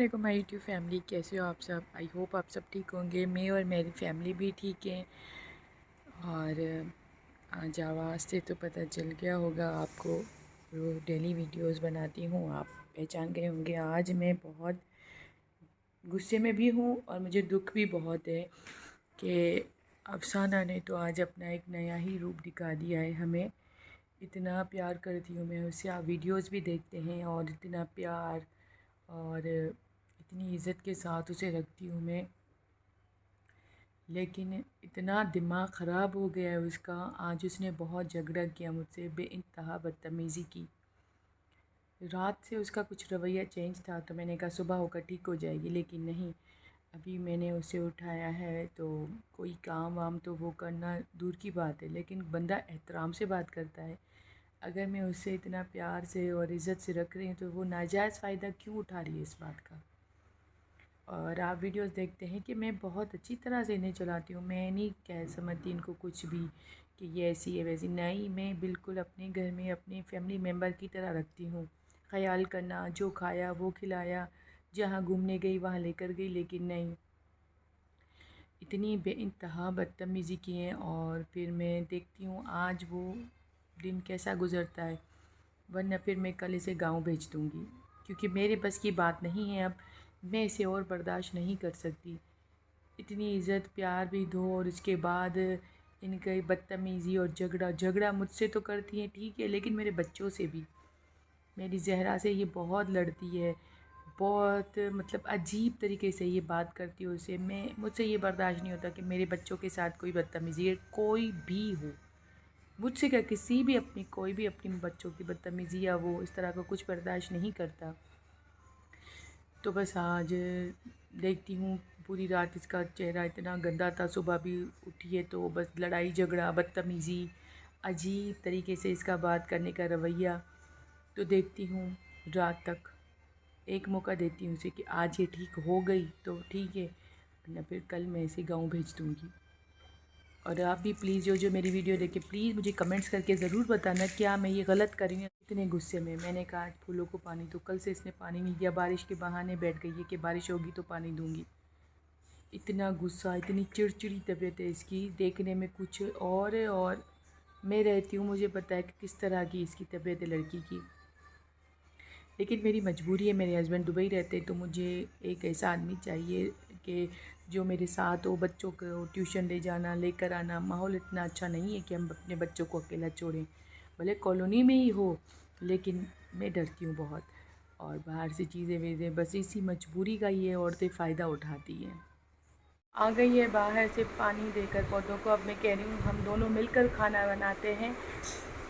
वालेकुम my YouTube family, कैसे हो आप सब। आई होप आप सब ठीक होंगे। मैं और मेरी फैमिली भी ठीक है। और आज आवाज़ से तो पता चल गया होगा आपको, जो डेली वीडियोस बनाती हूँ आप पहचान गए होंगे। आज मैं बहुत गुस्से में भी हूँ और मुझे दुख भी बहुत है कि अफसाना ने तो आज अपना एक नया ही रूप दिखा दिया है हमें। इतना प्यार करती हूँ मैं उससे, आप वीडियोस भी देखते हैं, और इतना प्यार और इतनी इज़्ज़त के साथ उसे रखती हूँ मैं। लेकिन इतना दिमाग ख़राब हो गया है उसका। आज उसने बहुत झगड़ा किया मुझसे, बेइंतहा बदतमीज़ी की। रात से उसका कुछ रवैया चेंज था, तो मैंने कहा सुबह होकर ठीक हो जाएगी, लेकिन नहीं। अभी मैंने उसे उठाया है तो कोई काम वाम तो वो करना दूर की बात है, लेकिन बंदा एहतराम से बात करता है। अगर मैं उससे इतना प्यार से और इज़्ज़त से रख रही हूँ तो वो नाजायज़ फ़ायदा क्यों उठा रही है इस बात का। और आप वीडियोस देखते हैं कि मैं बहुत अच्छी तरह से इन्हें चलाती हूँ। मैं नहीं कह समझती इनको कुछ भी कि ये ऐसी है वैसी, नहीं। मैं बिल्कुल अपने घर में अपने फैमिली मेम्बर की तरह रखती हूँ। ख्याल करना, जो खाया वो खिलाया, जहाँ घूमने गई वहाँ लेकर गई, लेकिन नहीं, इतनी बेइंतहा बदतमीज़ी की है। और फिर मैं देखती हूँ आज वो दिन कैसा गुज़रता है, वरना फिर मैं कल इसे गाँव भेज दूँगी, क्योंकि मेरे बस की बात नहीं है। अब मैं इसे और बर्दाश्त नहीं कर सकती। इतनी इज़्ज़त प्यार भी दो और इसके बाद इनकी बदतमीज़ी और झगड़ा मुझसे तो करती हैं ठीक है, लेकिन मेरे बच्चों से भी। मेरी ज़हरा से ये बहुत लड़ती है, बहुत मतलब अजीब तरीके से ये बात करती है उसे। मुझसे ये बर्दाश्त नहीं होता कि मेरे बच्चों के साथ कोई बदतमीज़ी है, कोई भी हो। मुझसे क्या, किसी भी अपनी कोई भी अपनी बच्चों की बदतमीज़ी या वो इस तरह का कुछ बर्दाश्त नहीं करता। तो बस आज देखती हूँ पूरी रात इसका चेहरा इतना गंदा था, सुबह भी उठी है तो बस लड़ाई झगड़ा बदतमीज़ी, अजीब तरीके से इसका बात करने का रवैया। तो देखती हूँ रात तक, एक मौका देती हूँ उसे कि आज ये ठीक हो गई तो ठीक है, वरना फिर कल मैं इसे गाँव भेज दूँगी। और आप भी प्लीज़ जो मेरी वीडियो देखे, प्लीज़ मुझे कमेंट्स करके ज़रूर बताना क्या मैं ये गलत कर रही हूँ। इतने गुस्से में मैंने कहा आज फूलों को पानी दो, कल से इसने पानी नहीं दिया। बारिश के बहाने बैठ गई है कि बारिश होगी तो पानी दूँगी। इतना गुस्सा, इतनी चिड़चिड़ी तबीयत है इसकी, देखने में कुछ और है। और मैं रहती हूँ, मुझे पता है कि किस तरह की इसकी तबीयत है लड़की की, लेकिन मेरी मजबूरी है। मेरे हस्बैंड दुबई रहते हैं तो मुझे एक ऐसा आदमी चाहिए कि जो मेरे साथ हो। बच्चों को ट्यूशन ले जाना लेकर आना, माहौल इतना अच्छा नहीं है कि हम अपने बच्चों को अकेला छोड़ें। भले कॉलोनी में ही हो, लेकिन मैं डरती हूँ बहुत। और बाहर से चीज़ें वेज़ें, बस इसी मजबूरी का ये औरतें फ़ायदा उठाती हैं। आ गई है बाहर से पानी देकर पौधों को। अब मैं कह रही हूँ हम दोनों मिलकर खाना बनाते हैं।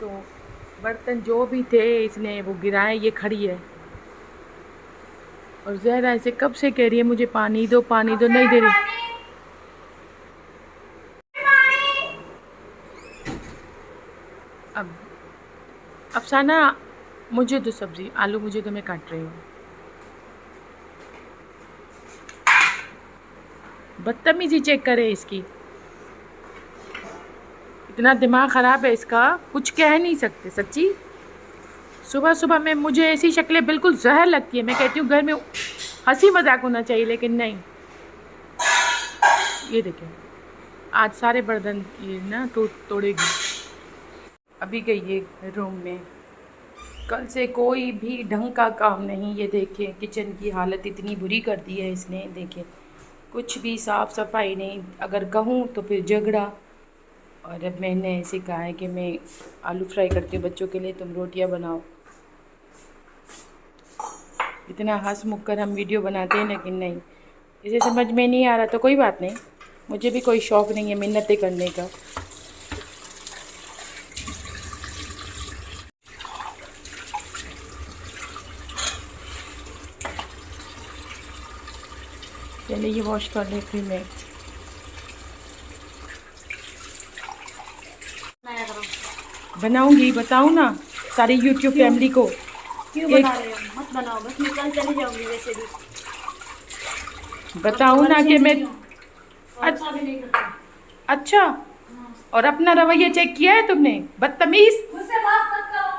तो बर्तन जो भी थे इसने वो गिराए, ये खड़ी है। और ज़हरा ऐसे कब से कह रही है मुझे पानी दो पानी दो, नहीं दे रही। अब अफसाना मुझे दो सब्ज़ी, आलू मुझे तो, मैं काट रही हूँ। बदतमीज़ी चेक करे इसकी, इतना दिमाग ख़राब है इसका, कुछ कह नहीं सकते सच्ची। सुबह सुबह में मुझे ऐसी शक्लें बिल्कुल जहर लगती है। मैं कहती हूँ घर में हंसी मजाक होना चाहिए, लेकिन नहीं। ये देखें आज सारे बर्तन ये ना तोड़ेगी। अभी गई है रूम में, कल से कोई भी ढंग का काम नहीं। ये देखें किचन की हालत इतनी बुरी कर दी है इसने, देखें कुछ भी साफ़ सफाई नहीं। अगर कहूँ तो फिर झगड़ा। और अब मैंने ऐसे कहा है कि मैं आलू फ्राई करती हूँ बच्चों के लिए, तुम रोटियाँ बनाओ। इतना हंस मुख कर हम वीडियो बनाते हैं, लेकिन नहीं, इसे समझ में नहीं आ रहा तो कोई बात नहीं। मुझे भी कोई शौक़ नहीं है मिन्नतें करने का। चलिए ये वॉश कर लेती हूँ मैं। बनाऊंगी, बताऊँ ना सारी यूट्यूब फैमिली को। क्यों बना रहे हो? मत बनाओ, बस मैं कल चली जाऊंगी वैसे भी। बताऊँ ना कि मैं अच्छा भी नहीं करता। अच्छा। और अपना रवैया चेक किया है तुमने? बदतमीज। मुझसे बात मत करो।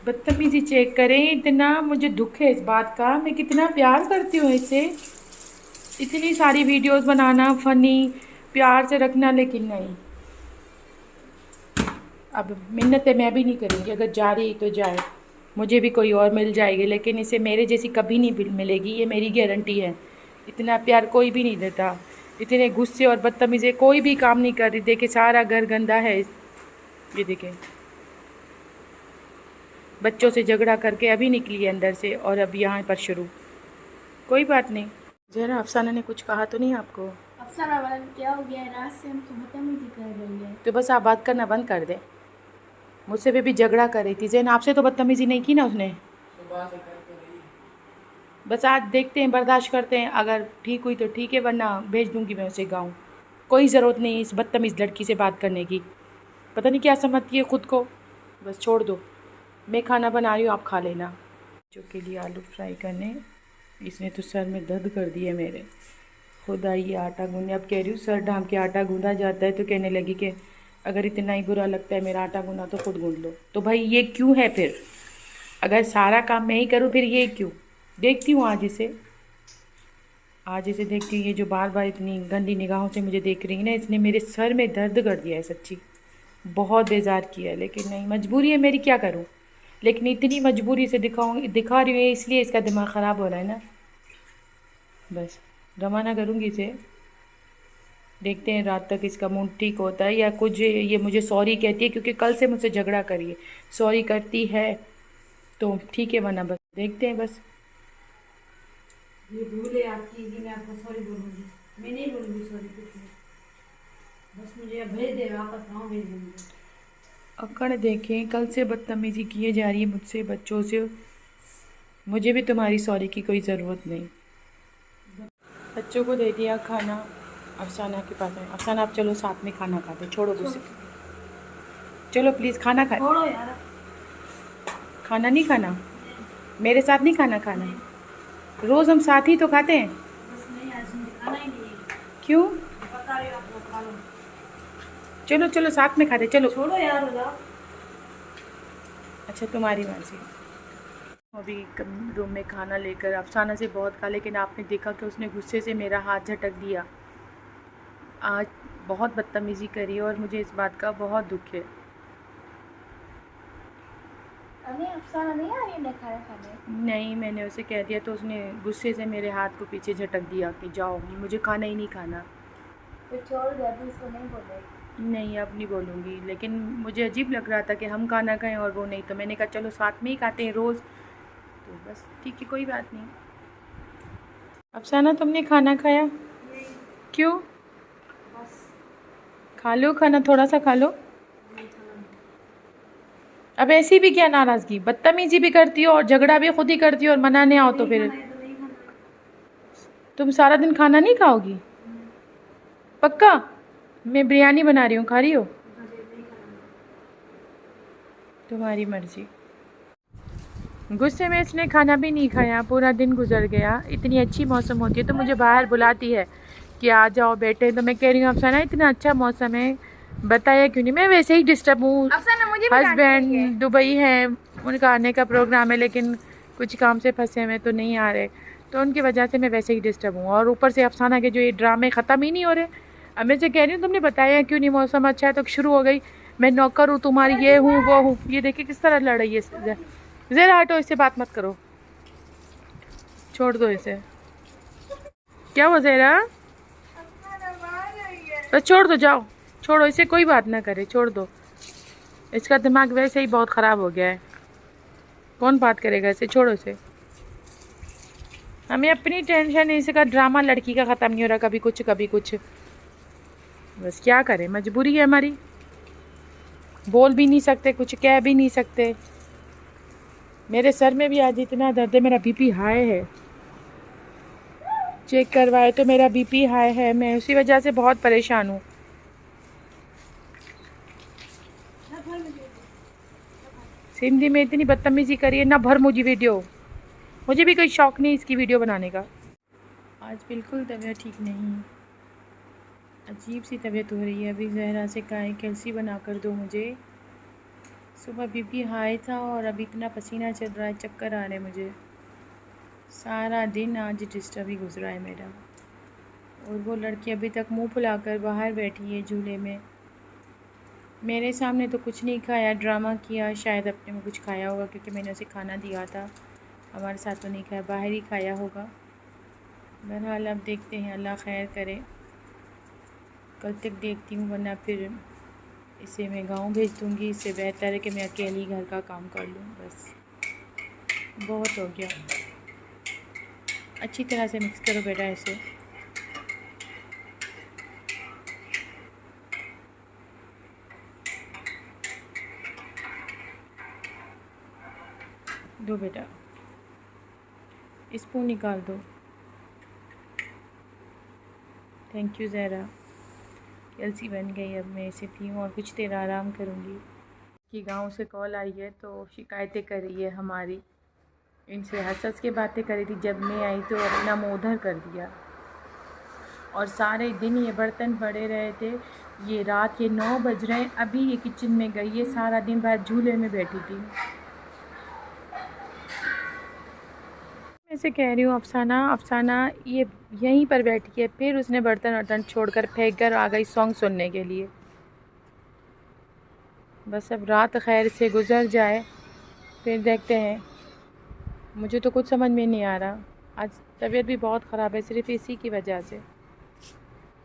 बदतमीजी चेक करें, इतना मुझे दुख है इस बात का। मैं कितना प्यार करती हूँ इसे, इतनी सारी वीडियोस बनाना, फ़नी, प्यार से रखना, लेकिन नहीं। अब मिन्नतें मैं भी नहीं करूँगी, अगर जा रही तो जाए, मुझे भी कोई और मिल जाएगी, लेकिन इसे मेरे जैसी कभी नहीं मिलेगी, ये मेरी गारंटी है। इतना प्यार कोई भी नहीं देता, इतने गुस्से और बदतमीज़ी कोई भी काम नहीं कर रही। देखे सारा घर गंदा है, ये देखें, बच्चों से झगड़ा करके अभी निकली है अंदर से, और अब यहाँ पर शुरू। कोई बात नहीं। ज़रा अफसाना ने कुछ कहा तो नहीं आपको? अफसाना वाला क्या हो गया है, रात से हमको बदतमीजी कर रही है। तो बस आप बात करना बंद कर दे। मुझसे भी झगड़ा कर रही थी जैन, आपसे तो बदतमीज़ी नहीं की ना उसने। बस आज देखते हैं, बर्दाश्त करते हैं, अगर ठीक हुई तो ठीक है, वरना भेज दूंगी मैं उसे गाँव। कोई ज़रूरत नहीं इस बदतमीज़ लड़की से बात करने की, पता नहीं क्या समझती है ख़ुद को। बस छोड़ दो, मैं खाना बना रही हूँ, आप खा लेना। जो के लिए आलू फ्राई करने, इसने तो सर में दर्द कर दिया मेरे। खुदा ये आटा गूँधे, अब कह रही हूँ सर ढाँप के आटा गूँधा जाता है, तो कहने लगी कि अगर इतना ही बुरा लगता है मेरा आटा गूँधा तो खुद गूँध लो। तो भाई ये क्यों है फिर? अगर सारा काम मैं ही करूँ फिर ये क्यों? देखती हूँ आज इसे देखती हूँ, ये जो बार बार इतनी गंदी निगाहों से मुझे देख रही है ना, इसने मेरे सर में दर्द कर दिया है सच्ची, बहुत बेजार किया है। लेकिन नहीं, मजबूरी है मेरी, क्या करूँ। लेकिन इतनी मजबूरी से दिखा रही हूँ, इसलिए इसका दिमाग ख़राब हो रहा है ना। बस रवाना करूँगी इसे, देखते हैं रात तक इसका मूड ठीक होता है या कुछ ये मुझे सॉरी कहती है, क्योंकि कल से मुझसे झगड़ा करिए। सॉरी करती है तो ठीक है, वरना बस देखते हैं। बस ये भूल है आपकी कि मैं आपको सॉरी बोलूँगी, मैं नहीं बोलूँगी सॉरी कुछ नहीं, बस मुझे भेज दे वापस, गाँव भेज दूँगी। अकड़ देखें, कल से बदतमीज़ी किए जा रही है मुझसे, बच्चों से। मुझे भी तुम्हारी सॉरी की कोई ज़रूरत नहीं। बच्चों को दे दिया खाना, अफसाना के पास है। अफसाना आप चलो साथ में खाना खाते, छोड़ो गुस्से, चलो प्लीज़ खाना खा। छोड़ो यार, खाना नहीं खाना, मेरे साथ नहीं खाना खाना, रोज़ हम साथ ही तो खाते हैं। बस नहीं, आज मुझे खाना ही नहीं है। क्यों? बता रही हूँ, आप लोग खा लो। चलो चलो साथ में खाते, चलो। छोड़ो यार, हो जाओ। अच्छा तुम्हारी मर्जी। अभी रूम में खाना लेकर अफसाना से बहुत कहा, लेकिन आपने देखा कि उसने गुस्से से मेरा हाथ झटक दिया। आज बहुत बदतमीज़ी करी और मुझे इस बात का बहुत दुख है। अफसाना नहीं आ रही है खाना खाने? नहीं, मैंने उसे कह दिया तो उसने गुस्से से मेरे हाथ को पीछे झटक दिया कि जाओ, मुझे खाना ही नहीं खाना। तो छोड़ दे, अभी इसको नहीं बोले। नहीं अब नहीं बोलूँगी, लेकिन मुझे अजीब लग रहा था कि हम खाना खाएं और वो नहीं, तो मैंने कहा चलो साथ में ही खाते हैं रोज़, तो बस ठीक है, कोई बात नहीं। अफसाना तुमने खाना खाया? क्यों? बस खा लो खाना, थोड़ा सा खा लो। अब ऐसी भी क्या नाराज़गी, बदतमीजी भी करती हो और झगड़ा भी खुद ही करती हो, और मनाने आओ तो फिर तुम सारा दिन खाना नहीं खाओगी? पक्का? मैं बिरयानी बना रही हूँ, खा रही हो? तुम्हारी मर्जी। गुस्से में इसने खाना भी नहीं खाया, पूरा दिन गुजर गया। इतनी अच्छी मौसम होती है तो मुझे बाहर बुलाती है कि आ जाओ बेटे, तो मैं कह रही हूँ अफसाना इतना अच्छा मौसम है, बताया क्यों नहीं। मैं वैसे ही डिस्टर्ब हूँ, हस्बैंड दुबई है, उनका आने का प्रोग्राम है, लेकिन कुछ काम से फंसे हुए तो नहीं आ रहे, तो उनकी वजह से मैं वैसे ही डिस्टर्ब हूँ। और ऊपर से अफसाना के जो ये ड्रामे ख़त्म ही नहीं हो रहे। अब मैं से कह रही हूँ तुमने बताया क्यों नहीं, मौसम अच्छा है, तो शुरू हो गई मैं नौकर हूँ तुम्हारी, ये हूँ वो हूँ। ये देखिए किस तरह लड़ रही है। ज़रा हटो, इससे बात मत करो, छोड़ दो इसे। क्या हुआ ज़रा? बस छोड़ दो, जाओ छोड़ो इसे, कोई बात ना करे, छोड़ दो। इसका दिमाग वैसे ही बहुत ख़राब हो गया है, कौन बात करेगा इसे, छोड़ो इसे। हमें अपनी टेंशन है, इसका ड्रामा लड़की का ख़त्म नहीं हो रहा, कभी कुछ कभी कुछ। बस क्या करें, मजबूरी है हमारी, बोल भी नहीं सकते, कुछ कह भी नहीं सकते। मेरे सर में भी आज इतना दर्द है, मेरा बीपी हाई है, चेक करवाए तो मेरा बीपी हाई है, मैं उसी वजह से बहुत परेशान हूँ। सिंधी में इतनी बदतमीज़ी करिए ना, भर मुझे वीडियो, मुझे भी कोई शौक़ नहीं इसकी वीडियो बनाने का। आज बिल्कुल तबीयत ठीक नहीं, अजीब सी तबीयत हो रही है। अभी ज़हरा से कहा है कैल्सी बना कर दो मुझे, सुबह बीपी हाई था और अभी इतना पसीना चल रहा है, चक्कर आ रहे हैं मुझे। सारा दिन आज डिस्टर्ब ही गुजरा है मेरा। और वो लड़की अभी तक मुंह फुलाकर बाहर बैठी है झूले में। मेरे सामने तो कुछ नहीं खाया, ड्रामा किया। शायद अपने में कुछ खाया होगा क्योंकि मैंने उसे खाना दिया था। हमारे साथ तो नहीं खाया, बाहर ही खाया होगा। बहरहाल अब देखते हैं, अल्लाह खैर करे। कल तक देखती हूँ, वरना फिर इसे मैं गांव भेज दूँगी। इससे बेहतर है कि मैं अकेली घर का काम कर लूँ। बस बहुत हो गया। अच्छी तरह से मिक्स करो बेटा इसे। दो बेटा, स्पून निकाल दो। Thank you Zahra. कैल्सी बन गई। अब मैं इसे पीऊँ और कुछ देर आराम करूँगी। कि गांव से कॉल आई है तो शिकायतें कर रही है हमारी। इनसे हंस के बातें कर रही थी। जब मैं आई तो अपना मुँह उधर कर दिया और सारे दिन ये बर्तन पड़े रहे थे। ये रात के 9 बज रहे हैं, अभी ये किचन में गई है। सारा दिन बाद झूले में बैठी थी। ऐसे कह रही हूँ अफसाना ये यहीं पर बैठी है, फिर उसने बर्तन वर्तन छोड़कर फेंक कर आ गई सॉन्ग सुनने के लिए। बस अब रात खैर से गुजर जाए, फिर देखते हैं। मुझे तो कुछ समझ में नहीं आ रहा। आज तबीयत भी बहुत ख़राब है, सिर्फ इसी की वजह से।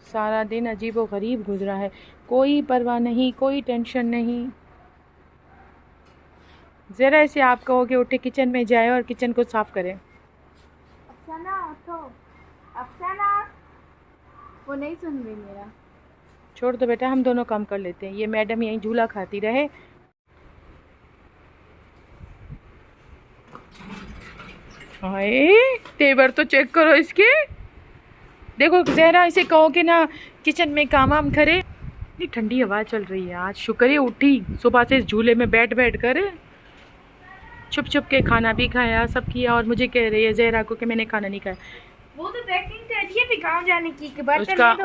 सारा दिन अजीब व गरीब गुजरा है। कोई परवाह नहीं, कोई टेंशन नहीं। ज़रा इसे आप कहो कि उठे किचन में जाए और किचन को साफ़ करें। अफसाना उठो, अफसाना। वो नहीं सुन रही मेरा। छोड़ दो बेटा, हम दोनों काम कर लेते हैं। ये मैडम यहीं झूला खाती रहे। हाय, तेवर तो चेक करो इसके। देखो ज़हरा, इसे कहो कि ना किचन में काम वाम करे। इतनी ठंडी हवा चल रही है आज। शुक्र है उठी सुबह से इस झूले में बैठ कर छुप छुप के खाना भी खाया, सब किया। और मुझे कह रही है ज़हरा को कि मैंने खाना नहीं खाया। वो तो पैकिंग कर रही है भी गाँव जाने की।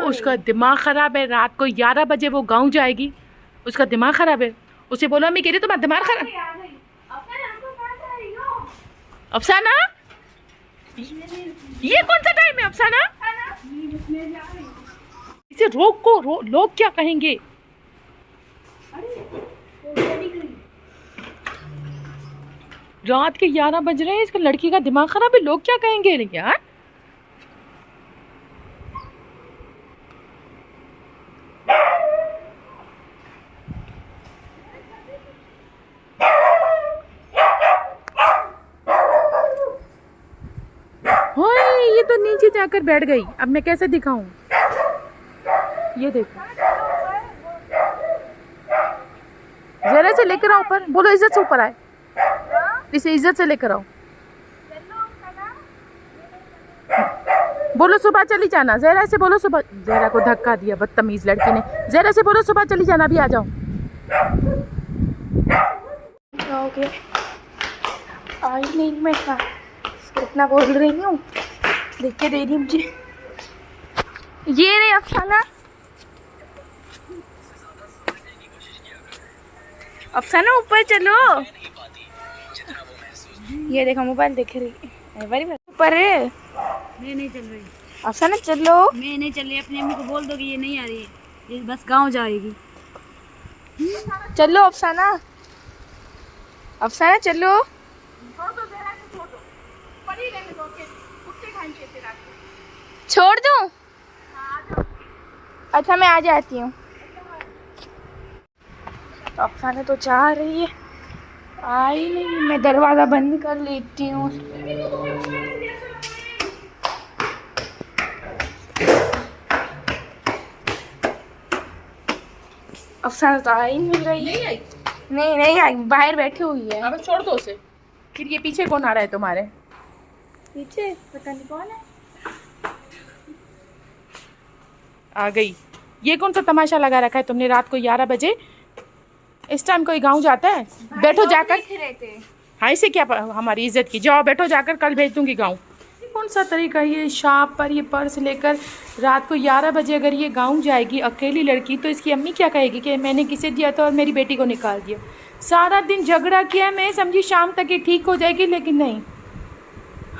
उसका दिमाग ख़राब है। रात को 11 बजे वो गाँव जाएगी। उसका दिमाग ख़राब है। उसे बोलो मैं कह रही तुम्हारा दिमाग खराब। अफसाना, ये कौन सा टाइम है अफसाना? इसे रोक को लोग क्या कहेंगे? रात के 11 बज रहे हैं, इसका लड़की का दिमाग खराब है, लोग क्या कहेंगे यार? ये तो नीचे जाकर बैठ गई। अब मैं कैसे दिखाऊं? ये देखो, जरा से लेकर आओ ऊपर। बोलो इज्जत से ऊपर आए। इसे इज्जत से लेकर आओ। बोलो सुबह चली जाना। ज़हरा से बोलो सुबह। ज़हरा को धक्का दिया बदतमीज लड़की ने। ज़हरा से बोलो सुबह चली जाना, अभी आ जाओ। ओके, आई नहीं मैं इतना बोल रही हूँ, देख के दे रही मुझे। ये रे अफसाना, अफसाना ऊपर चलो। ये देखो मोबाइल देख रही है। ऊपर है। मैं नहीं चल रही। अफसाना चलो। मैं नहीं चल रही। अपनी अम्मी को बोल दो कि ये नहीं आ रही है, ये बस गांव जाएगी। चलो अफसाना, अफसाना चलो। छोड़ दूं? अच्छा मैं आ जाती हूँ। तो अफसाना तो चाह रही है, आई नहीं। मैं दरवाज़ा बंद कर लेती हूँ। अफसाना तो आ ही नहीं रही। नहीं आई? नहीं आई, बाहर बैठी हुई है। अब छोड़ दो उसे। फिर ये पीछे कौन आ रहा है तुम्हारे? पीछे पता नहीं कौन है। आ गई। ये कौन सा तमाशा लगा रखा है तुमने रात को 11 बजे? इस टाइम कोई गांव जाता है? बैठो जाकर। हाँ, इसे क्या हमारी इज्जत की। जाओ बैठो जाकर, कल भेज दूंगी गांव। कौन सा तरीका ये शाप पर ये पर्स लेकर रात को 11 बजे अगर ये गांव जाएगी अकेली लड़की, तो इसकी अम्मी क्या कहेगी कि मैंने किसे दिया था और मेरी बेटी को निकाल दिया। सारा दिन झगड़ा किया, मैं समझी शाम तक ये ठीक हो जाएगी, लेकिन नहीं,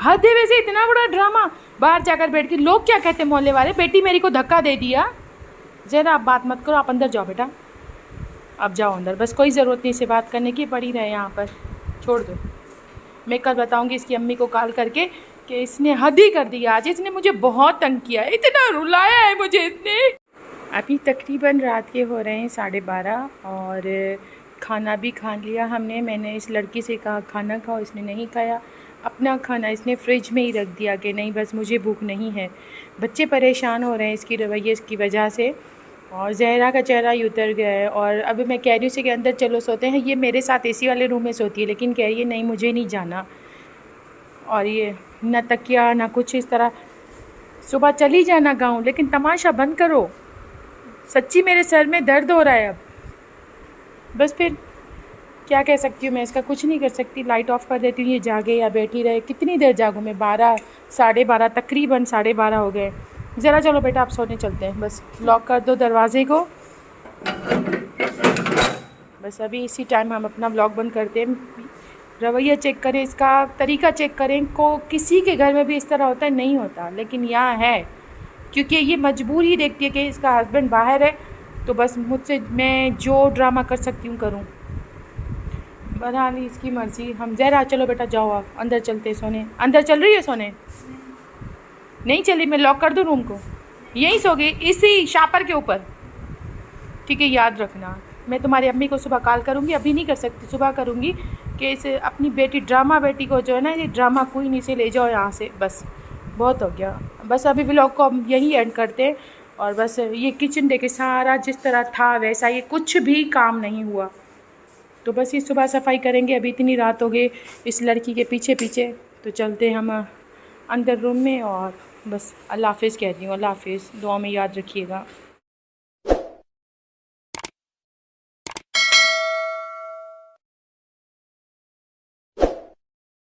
हद है वैसे, इतना बड़ा ड्रामा। बाहर जाकर बैठ के लोग क्या कहते मोहल्ले वाले, बेटी मेरी को धक्का दे दिया। ज़रा आप बात मत करो, आप अंदर जाओ बेटा, आप जाओ अंदर, बस कोई ज़रूरत नहीं इसे बात करने की, पड़ी रहे यहाँ पर, छोड़ दो। मैं कल बताऊँगी इसकी अम्मी को कॉल करके कि इसने हद ही कर दिया आज, इसने मुझे बहुत तंग किया, इतना रुलाया है मुझे इसने। अभी तकरीबन रात के हो रहे हैं 12:30 और खाना भी खा लिया हमने। मैंने इस लड़की से कहा खाना खाओ, इसने नहीं खाया। अपना खाना इसने फ्रिज में ही रख दिया कि नहीं बस मुझे भूख नहीं है। बच्चे परेशान हो रहे हैं इसकी रवैये की वजह से, और ज़हरा का चेहरा ही उतर गया है। और अभी मैं कह रही हूँ कि अंदर चलो सोते हैं, ये मेरे साथ एसी वाले रूम में सोती है, लेकिन कह रही है नहीं मुझे नहीं जाना। और ये ना तकिया ना कुछ, इस तरह सुबह चली जाना गाँव, लेकिन तमाशा बंद करो, सच्ची मेरे सर में दर्द हो रहा है अब। बस फिर क्या कह सकती हूँ मैं, इसका कुछ नहीं कर सकती। लाइट ऑफ कर देती हूँ, ये जागे या बैठी रहे, कितनी देर जागूँ मैं, 12 साढ़े 12 तकरीबन 12:30 हो गए। ज़रा चलो बेटा आप सोने चलते हैं, बस लॉक कर दो दरवाजे को। बस अभी इसी टाइम हम अपना व्लॉग बंद करते हैं। रवैया चेक करें, इसका तरीका चेक करें, को किसी के घर में भी इस तरह होता है नहीं होता, लेकिन यहाँ है, क्योंकि ये मजबूरी देखती है कि इसका हस्बैंड बाहर है, तो बस मुझसे मैं जो ड्रामा कर सकती हूँ करूँ, बना ली इसकी मर्ज़ी। हम ज़रा चलो बेटा जाओ आप अंदर चलते सोने। अंदर चल रही है सोने? नहीं चली, मैं लॉक कर दूँ रूम को, यहीं सोगी इसी शापर के ऊपर, ठीक है? याद रखना, मैं तुम्हारी अम्मी को सुबह कॉल करूँगी, अभी नहीं कर सकती, सुबह करूँगी कि इसे अपनी बेटी ड्रामा बेटी को जो है ना, ये ड्रामा क्वीन इसे ले जाओ यहाँ से, बस बहुत हो गया। बस अभी व्लॉग को हम यहीं एंड करते हैं। और बस ये किचन देखे सारा जिस तरह था वैसा, ये कुछ भी काम नहीं हुआ, तो बस ये सुबह सफाई करेंगे। अभी इतनी रात हो गई इस लड़की के पीछे पीछे, तो चलते हम अंदर रूम में। और बस अल्लाह हाफ़िज़ कहती हूँ, अल्लाह हाफ़िज़, दुआ में याद रखिएगा।